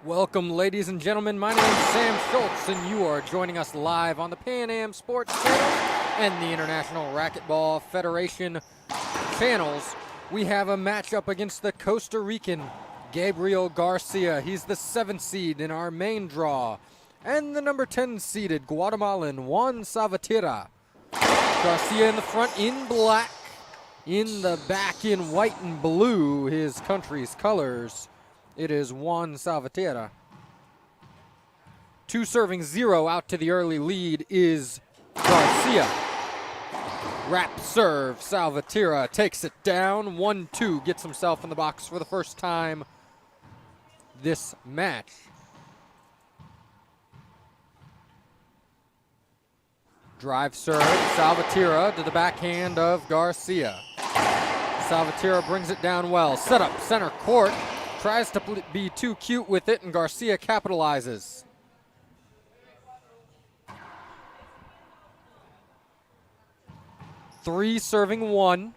Welcome, ladies and gentlemen. My name is Sam Schultz, and you are joining us live on the Pan Am Sports Channel and the International Racquetball Federation channels. We have a matchup against the Costa Rican Gabriel Garcia. He's the 7th seed in our main draw. And the number 10 seeded Guatemalan Juan Salvatierra. Garcia in the front in black, in the back in white and blue, his country's colors. It is Juan Salvatierra. 2 serving 0 out to the early lead is Garcia. Wrap serve, Salvatierra takes it down. 1-2, gets himself in the box for the first time this match. Drive serve, Salvatierra to the backhand of Garcia. Salvatierra brings it down well. Set up center court. Tries to be too cute with it, and Garcia capitalizes. Three serving 1.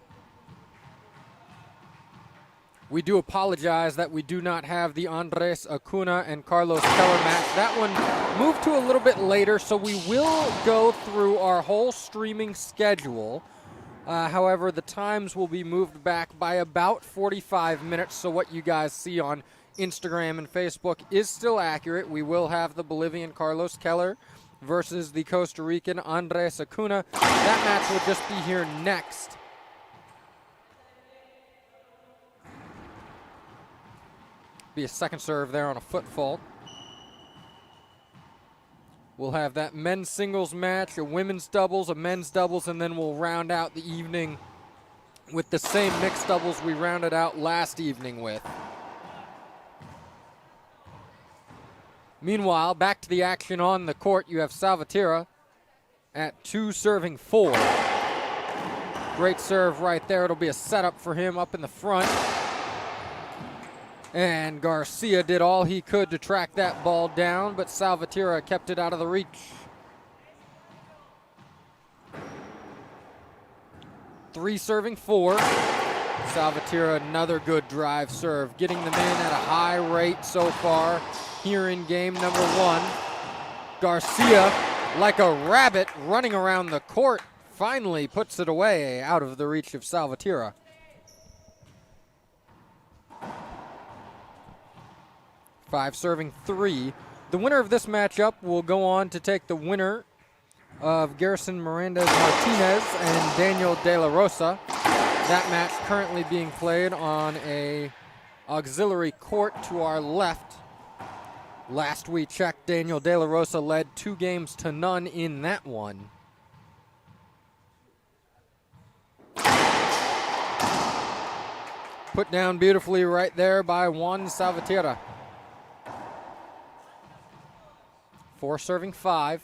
We do apologize that we do not have the Andres Acuna and Carlos Keller match. That one moved to a little bit later, so we will go through our whole streaming schedule. However, the times will be moved back by about 45 minutes, so what you guys see on Instagram and Facebook is still accurate. We will have the Bolivian Carlos Keller versus the Costa Rican Andres Acuna. That match will just be here next. Be a second serve there on a foot fault. We'll have that men's singles match, a women's doubles, a men's doubles, and then we'll round out the evening with the same mixed doubles we rounded out last evening with. Meanwhile, back to the action on the court. You have Salvatierra at 2 serving 4. Great serve right there. It'll be a setup for him up in the front. And Garcia did all he could to track that ball down, but Salvatierra kept it out of the reach. Three serving 4. Salvatierra, another good drive serve, getting them in at a high rate so far here in game number 1. Garcia, like a rabbit running around the court, finally puts it away out of the reach of Salvatierra. 5 serving 3. The winner of this matchup will go on to take the winner of Garrison Mirandez-Martinez and Daniel De La Rosa. That match currently being played on a auxiliary court to our left. Last we checked, Daniel De La Rosa led 2-0 in that one. Put down beautifully right there by Juan Salvatierra. 4 serving 5.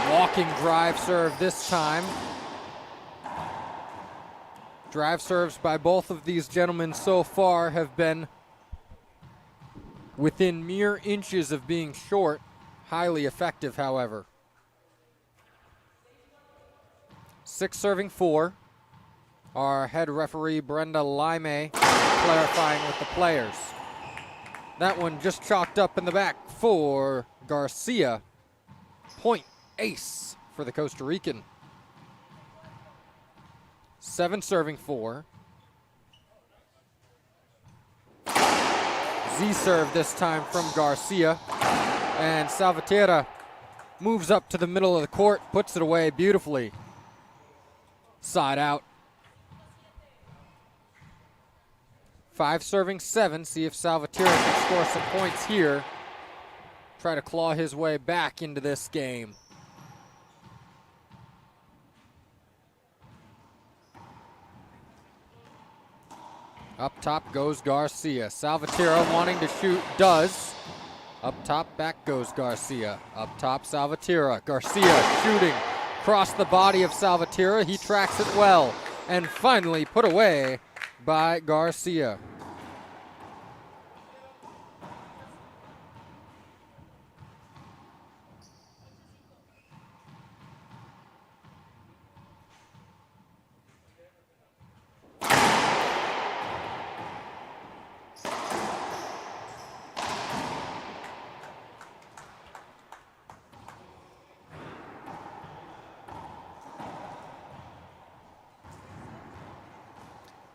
Walking drive serve this time. Drive serves by both of these gentlemen so far have been within mere inches of being short. Highly effective, however. 6 serving 4. Our head referee, Brenda Lime, clarifying with the players. That one just chalked up in the back for Garcia. Point ace for the Costa Rican. 7 serving 4. Z serve this time from Garcia. And Salvatierra moves up to the middle of the court, puts it away beautifully. Side out. 5 serving 7. See if Salvatierra can score some points here. Try to claw his way back into this game. Up top goes Garcia. Salvatierra wanting to shoot, does. Up top, back goes Garcia. Up top, Salvatierra. Garcia shooting across the body of Salvatierra. He tracks it well. And finally put away by Garcia.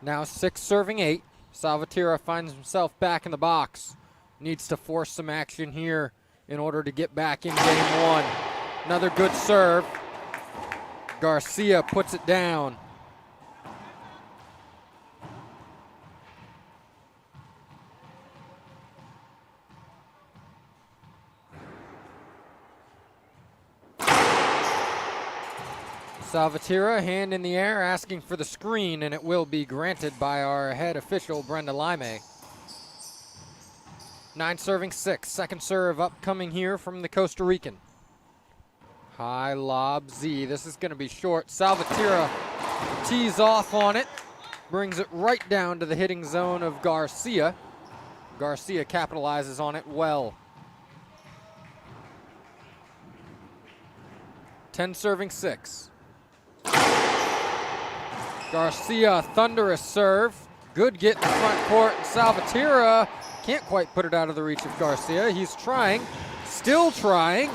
Now 6 serving 8. Salvatierra finds himself back in the box. Needs to force some action here in order to get back in game 1. Another good serve. Garcia puts it down. Salvatierra, hand in the air, asking for the screen, and it will be granted by our head official, Brenda Lime. 9 serving 6. Second serve upcoming here from the Costa Rican. High lob Z. This is going to be short. Salvatierra tees off on it. Brings it right down to the hitting zone of Garcia. Garcia capitalizes on it well. 10 serving 6. Garcia, thunderous serve. Good get in the front court. Salvatierra can't quite put it out of the reach of Garcia. He's trying, still trying,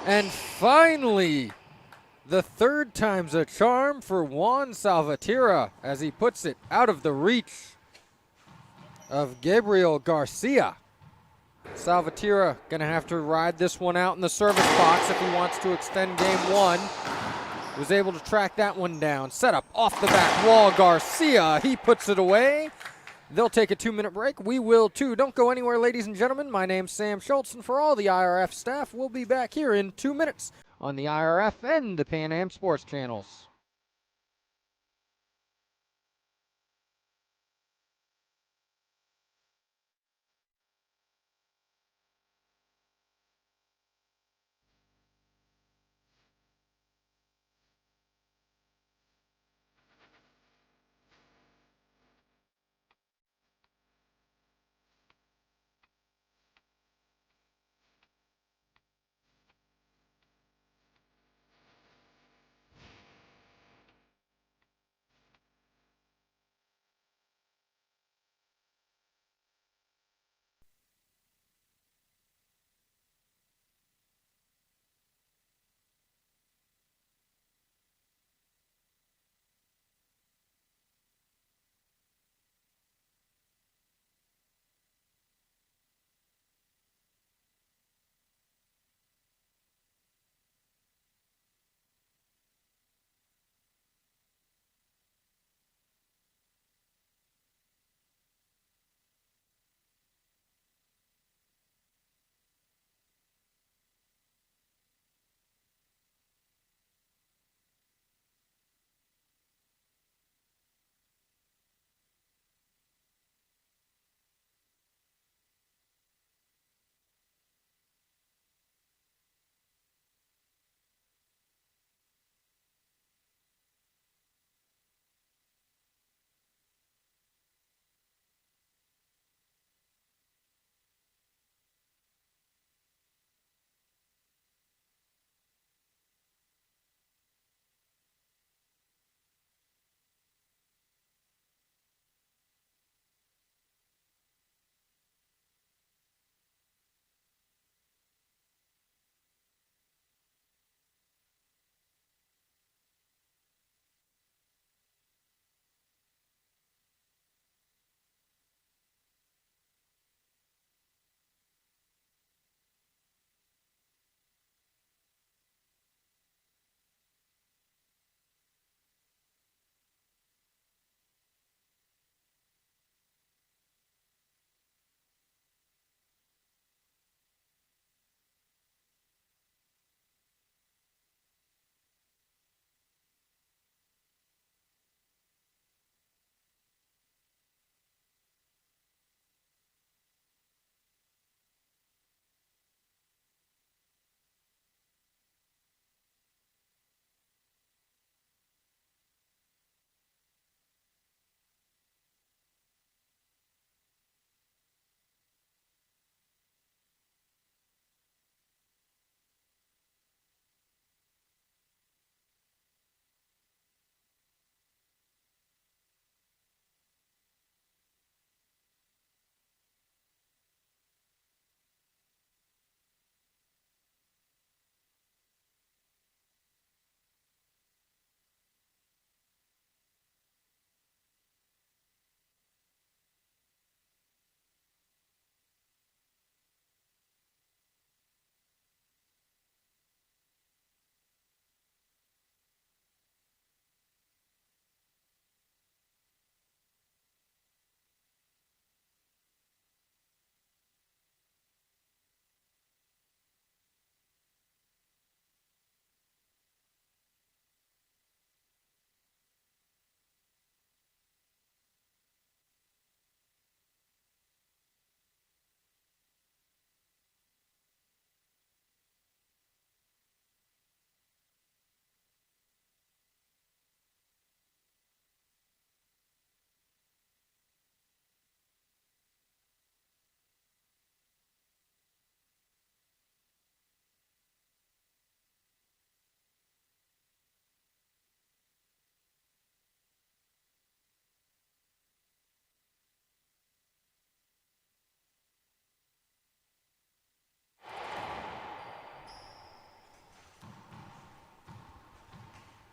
and finally, the third time's a charm for Juan Salvatierra as he puts it out of the reach of Gabriel Garcia. Salvatierra gonna have to ride this one out in the service box if he wants to extend game 1. Was able to track that one down. Set up off the back wall. Garcia, he puts it away. They'll take a 2-minute break. We will too. Don't go anywhere, ladies and gentlemen. My name's Sam Schultz, and for all the IRF staff, we'll be back here in 2 minutes on the IRF and the Pan Am Sports channels.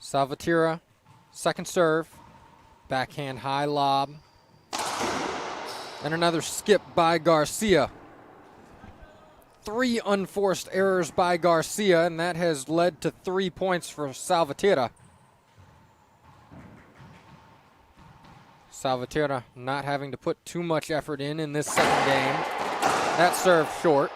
Salvatierra, second serve. Backhand high lob. And another skip by Garcia. 3 unforced errors by Garcia, and that has led to 3 points for Salvatierra. Salvatierra not having to put too much effort in this second game. That serve short.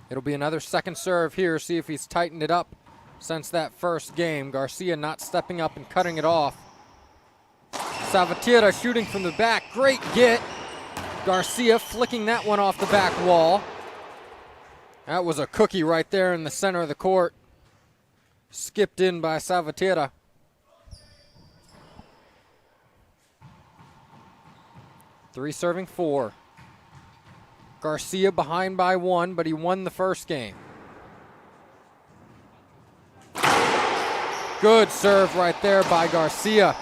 It'll be another second serve here, see if he's tightened it up since that first game. Garcia not stepping up and cutting it off. Salvatierra shooting from the back. Great get. Garcia flicking that one off the back wall. That was a cookie right there in the center of the court. Skipped in by Salvatierra. Three serving 4. Garcia behind by 1, but he won the first game. Good serve right there by Garcia.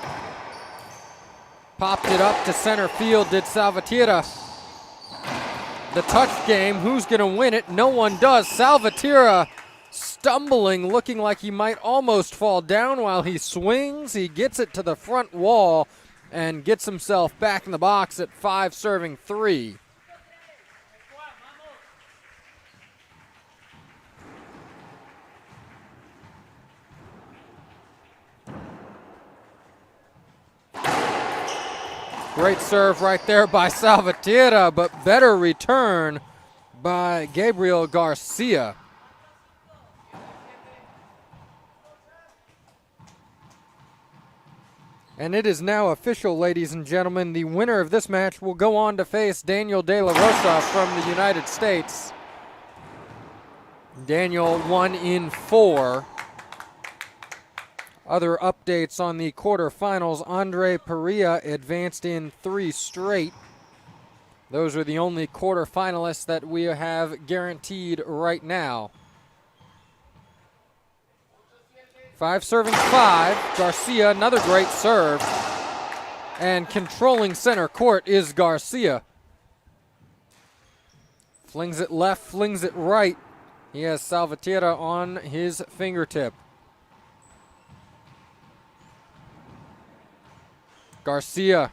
Popped it up to center field, did Salvatierra. The touch game, who's going to win it? No one does. Salvatierra stumbling, looking like he might almost fall down while he swings. He gets it to the front wall and gets himself back in the box at 5 serving 3. Great serve right there by Salvatierra, but better return by Gabriel Garcia. And it is now official, ladies and gentlemen. The winner of this match will go on to face Daniel De La Rosa from the United States. Daniel won in 4. Other updates on the quarterfinals. Andre Perea advanced in 3 straight. Those are the only quarterfinalists that we have guaranteed right now. 5 serving 5. Garcia, another great serve. And controlling center court is Garcia. Flings it left, flings it right. He has Salvatierra on his fingertip. Garcia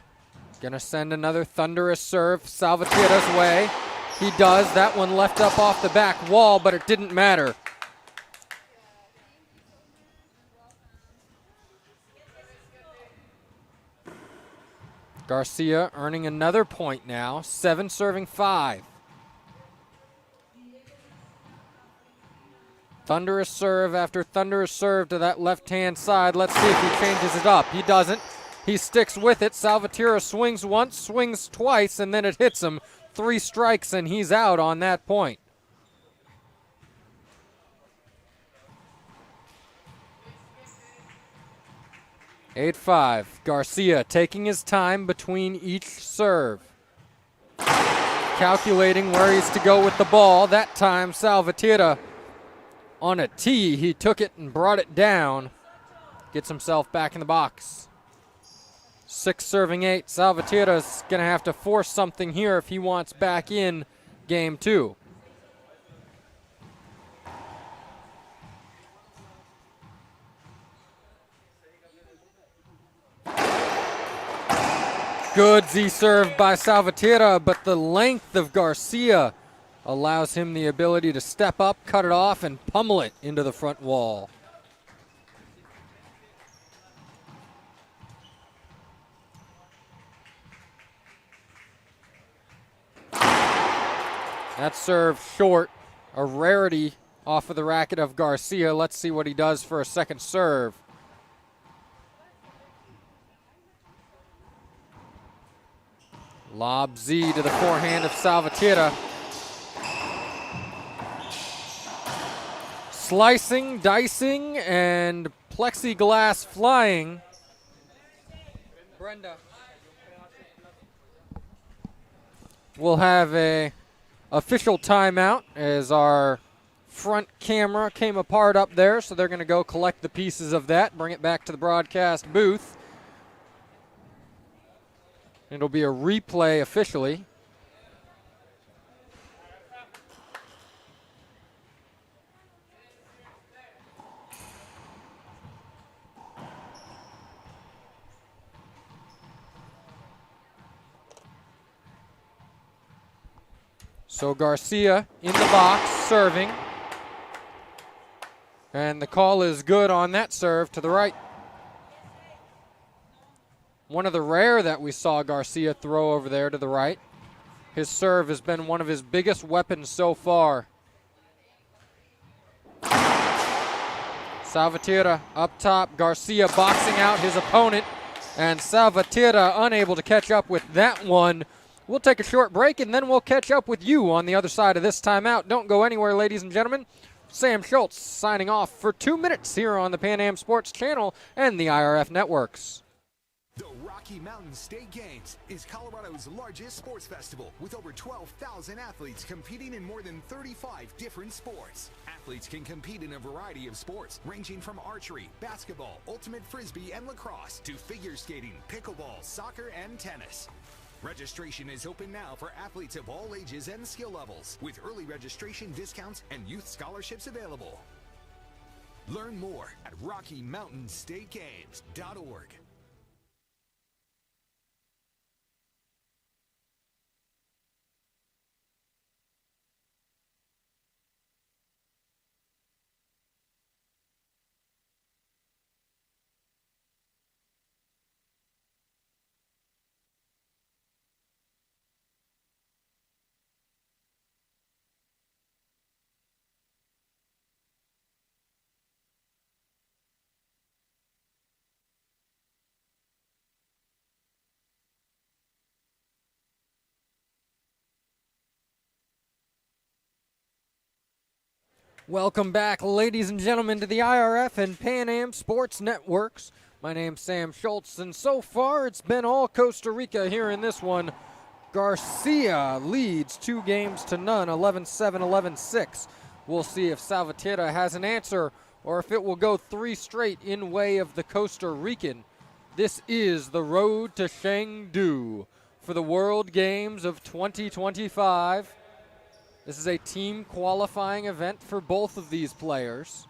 gonna send another thunderous serve Salvatierra's way. He does. That one left up off the back wall, but it didn't matter. Garcia earning another point now. 7 serving 5. Thunderous serve after thunderous serve to that left-hand side. Let's see if he changes it up. He doesn't. He sticks with it. Salvatierra swings once, swings twice, and then it hits him. 3 strikes, and he's out on that point. Eight 5. Garcia taking his time between each serve. Calculating where he's to go with the ball. That time, Salvatierra on a tee. He took it and brought it down. Gets himself back in the box. 6 serving 8. Salvatierra's going to have to force something here if he wants back in game 2. Good Z serve by Salvatierra, but the length of Garcia allows him the ability to step up, cut it off, and pummel it into the front wall. That serve short, a rarity off of the racket of Garcia. Let's see what he does for a second serve. Lob Z to the forehand of Salvatierra. Slicing, dicing, and plexiglass flying. Brenda. We'll have a official timeout as our front camera came apart up there, so they're going to go collect the pieces of that, bring it back to the broadcast booth. It'll be a replay officially. So Garcia in the box, serving. And the call is good on that serve to the right. One of the rare that we saw Garcia throw over there to the right. His serve has been one of his biggest weapons so far. Salvatierra up top. Garcia boxing out his opponent. And Salvatierra unable to catch up with that one. We'll take a short break, and then we'll catch up with you on the other side of this timeout. Don't go anywhere, ladies and gentlemen. Sam Schultz signing off for 2 minutes here on the Pan Am Sports Channel and the IRF networks. The Rocky Mountain State Games is Colorado's largest sports festival with over 12,000 athletes competing in more than 35 different sports. Athletes can compete in a variety of sports ranging from archery, basketball, ultimate frisbee, and lacrosse to figure skating, pickleball, soccer, and tennis. Registration is open now for athletes of all ages and skill levels, with early registration discounts and youth scholarships available. Learn more at RockyMountainStateGames.org. Welcome back, ladies and gentlemen, to the IRF and Pan Am Sports Networks. My name's Sam Schultz, and so far it's been all Costa Rica here in this one. Garcia leads 2-0, 11-7, 11-6. We'll see if Salvatierra has an answer or if it will go 3 straight in way of the Costa Rican. This is the road to Chengdu for the World Games of 2025. This is a team qualifying event for both of these players.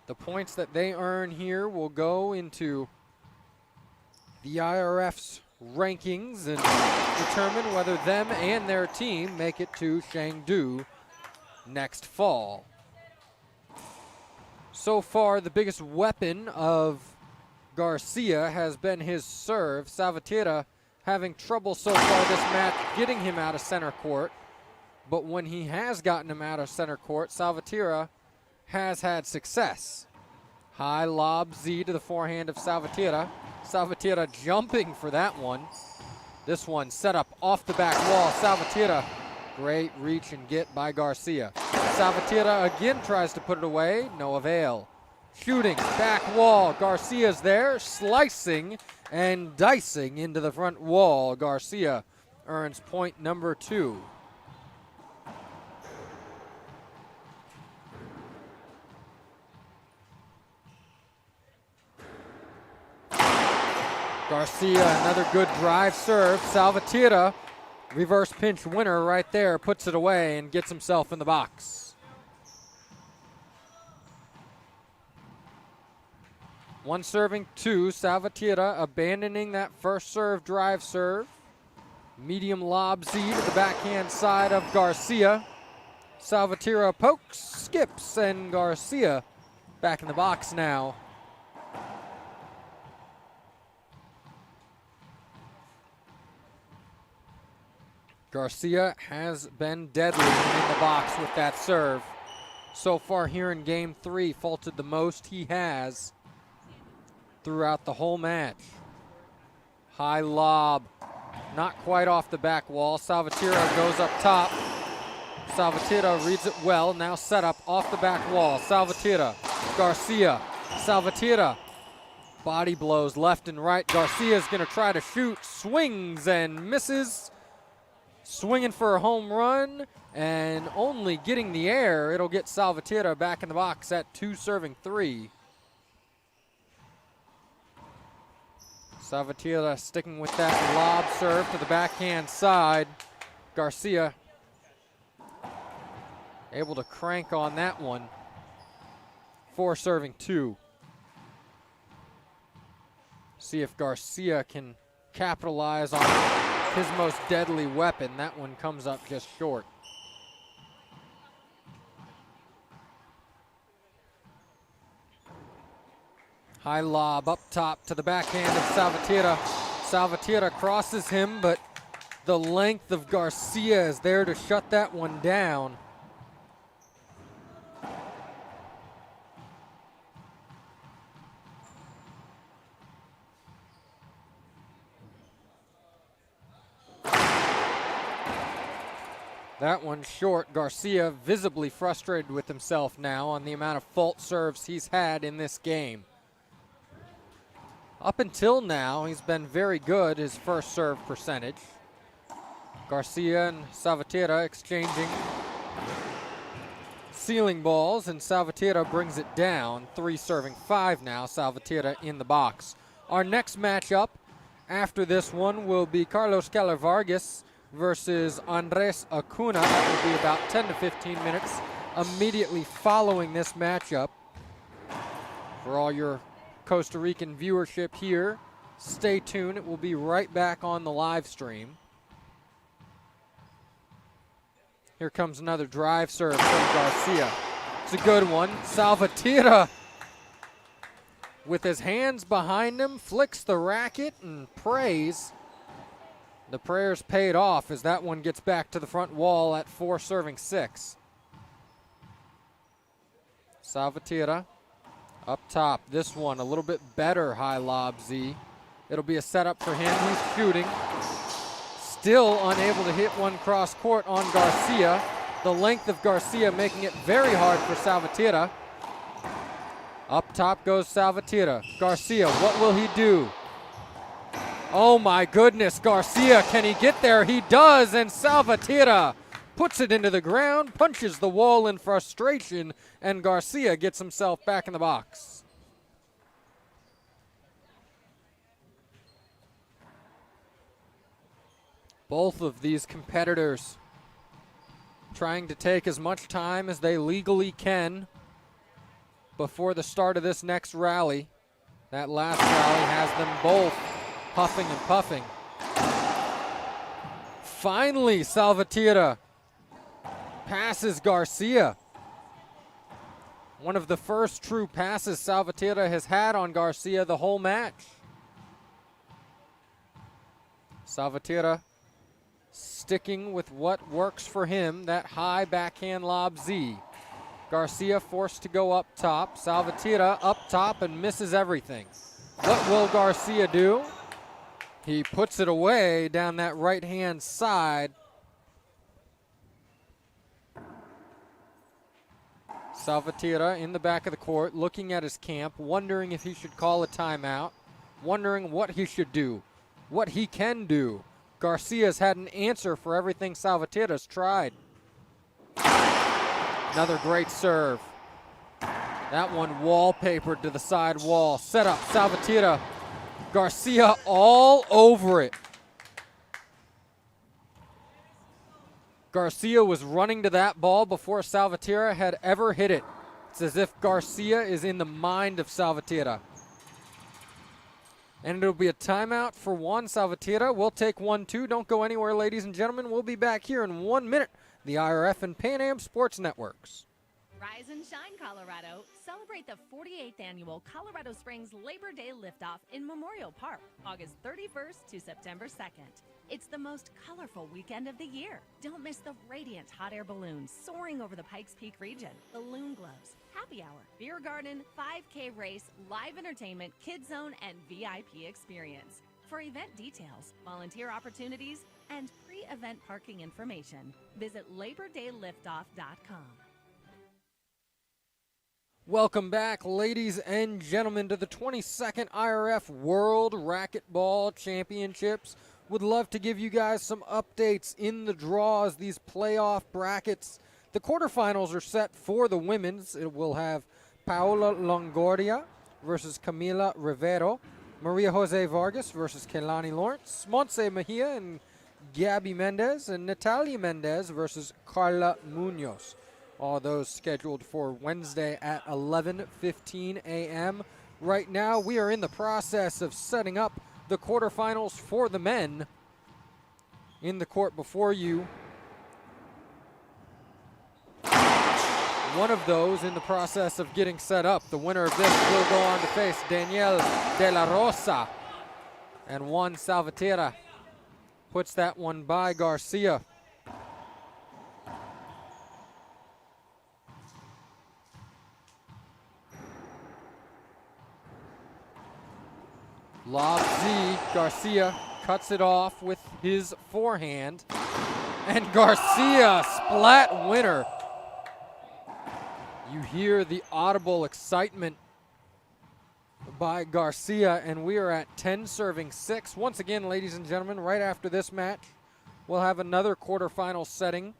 The points that they earn here will go into the IRF's rankings and determine whether them and their team make it to Chengdu next fall. So far, the biggest weapon of Garcia has been his serve. Salvatierra having trouble so far this match getting him out of center court. But when he has gotten him out of center court, Salvatierra has had success. High lob Z to the forehand of Salvatierra. Salvatierra jumping for that one. This one set up off the back wall. Salvatierra, great reach and get by Garcia. Salvatierra again tries to put it away, no avail. Shooting, back wall, Garcia's there, slicing and dicing into the front wall. Garcia earns point number 2. Garcia, another good drive serve. Salvatierra, reverse pinch winner right there, puts it away and gets himself in the box. One serving 2, Salvatierra abandoning that first serve drive serve. Medium lob Z to the backhand side of Garcia. Salvatierra pokes, skips, and Garcia back in the box now. Garcia has been deadly in the box with that serve. So far here in game 3, faulted the most he has throughout the whole match. High lob, not quite off the back wall. Salvatierra goes up top. Salvatierra reads it well, now set up off the back wall. Salvatierra, Garcia, Salvatierra, body blows left and right. Garcia's gonna try to shoot, swings and misses. Swinging for a home run and only getting the air. It'll get Salvatierra back in the box at 2 serving 3. Salvatierra sticking with that lob serve to the backhand side. Garcia able to crank on that one. 4 serving 2. See if Garcia can capitalize on his most deadly weapon. That one comes up just short. High lob up top to the backhand of Salvatierra. Salvatierra crosses him, but the length of Garcia is there to shut that one down. That one short. Garcia visibly frustrated with himself now on the amount of fault serves he's had in this game. Up until now, he's been very good, his first serve percentage. Garcia and Salvatierra exchanging ceiling balls, and Salvatierra brings it down. 3-5 now, Salvatierra in the box. Our next matchup after this one will be Carlos Keller Vargas versus Andres Acuna. That will be about 10 to 15 minutes immediately following this matchup. For all your Costa Rican viewership here, stay tuned. It will be right back on the live stream. Here comes another drive serve from Garcia. It's a good one. Salvatierra, with his hands behind him, flicks the racket and prays. The prayers paid off as that one gets back to the front wall at 4-6. Salvatierra up top. This one a little bit better high lob, Z. It'll be a setup for him. He's shooting. Still unable to hit one cross court on Garcia. The length of Garcia making it very hard for Salvatierra. Up top goes Salvatierra. Garcia, what will he do? Oh my goodness, Garcia, can he get there? He does, and Salvatierra puts it into the ground, punches the wall in frustration, and Garcia gets himself back in the box. Both of these competitors trying to take as much time as they legally can before the start of this next rally. That last rally has them both huffing and puffing. Finally, Salvatierra passes Garcia. One of the first true passes Salvatierra has had on Garcia the whole match. Salvatierra sticking with what works for him, that high backhand lob Z. Garcia forced to go up top. Salvatierra up top and misses everything. What will Garcia do? He puts it away down that right-hand side. Salvatierra in the back of the court, looking at his camp, wondering if he should call a timeout, wondering what he should do, what he can do. Garcia's had an answer for everything Salvatierra's tried. Another great serve. That one wallpapered to the side wall. Set up, Salvatierra. Garcia all over it. Garcia was running to that ball before Salvatierra had ever hit it. It's as if Garcia is in the mind of Salvatierra. And it'll be a timeout for Juan Salvatierra. We'll take 1-2. Don't go anywhere, ladies and gentlemen. We'll be back here in 1 minute. The IRF and Pan Am Sports Networks. Rise and shine, Colorado. Celebrate the 48th annual Colorado Springs Labor Day Liftoff in Memorial Park, August 31st to September 2nd. It's the most colorful weekend of the year. Don't miss the radiant hot air balloons soaring over the Pikes Peak region, balloon glows, happy hour, beer garden, 5K race, live entertainment, kids zone, and VIP experience. For event details, volunteer opportunities, and pre-event parking information, visit LaborDayLiftoff.com. Welcome back, ladies and gentlemen, to the 22nd IRF World Racquetball Championships. Would love to give you guys some updates in the draws, these playoff brackets. The quarterfinals are set for the women's. It will have Paola Longoria versus Camila Rivero, Maria Jose Vargas versus Kehlani Lawrence, Montse Mejia and Gabby Mendez, and Natalia Mendez versus Carla Munoz. All those scheduled for Wednesday at 11:15 a.m. Right now, we are in the process of setting up the quarterfinals for the men. in the court before you. One of those in the process of getting set up. The winner of this will go on to face Daniel De La Rosa. And Juan Salvatierra puts that one by Garcia. Lob Z, Garcia cuts it off with his forehand. And Garcia, splat winner. You hear the audible excitement by Garcia, and we are at 10-6. Once again, ladies and gentlemen, right after this match, we'll have another quarterfinal setting.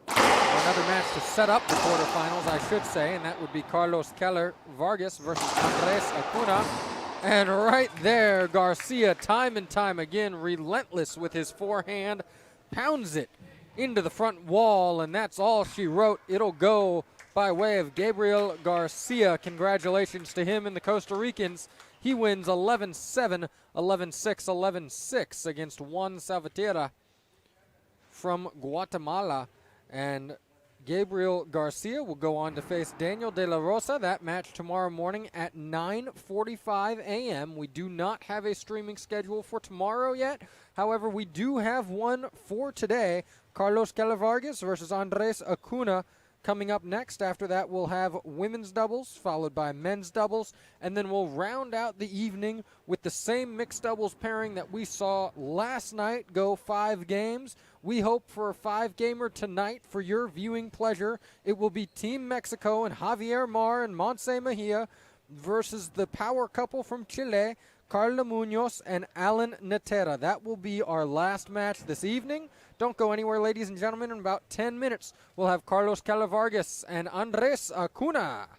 Another match to set up the quarterfinals, I should say, and that would be Carlos Keller Vargas versus Andres Acuna. And right there, Garcia, time and time again, relentless with his forehand, pounds it into the front wall, and that's all she wrote. It'll go by way of Gabriel Garcia. Congratulations to him and the Costa Ricans. He wins 11-7, 11-6, 11-6 against Juan Salvatierra from Guatemala. And Gabriel Garcia will go on to face Daniel De La Rosa. That match tomorrow morning at 9:45 a.m. We do not have a streaming schedule for tomorrow yet. However, we do have one for today. Carlos Keller Vargas versus Andres Acuna coming up next. After that, we'll have women's doubles, followed by men's doubles, and then we'll round out the evening with the same mixed doubles pairing that we saw last night go 5 games. We hope for a 5-gamer tonight for your viewing pleasure. It will be Team Mexico and Javier Mar and Montse Mejia versus the power couple from Chile, Carla Munoz and Alan Natera. That will be our last match this evening. Don't go anywhere, ladies and gentlemen. In about 10 minutes, we'll have Carlos Keller Vargas and Andres Acuna.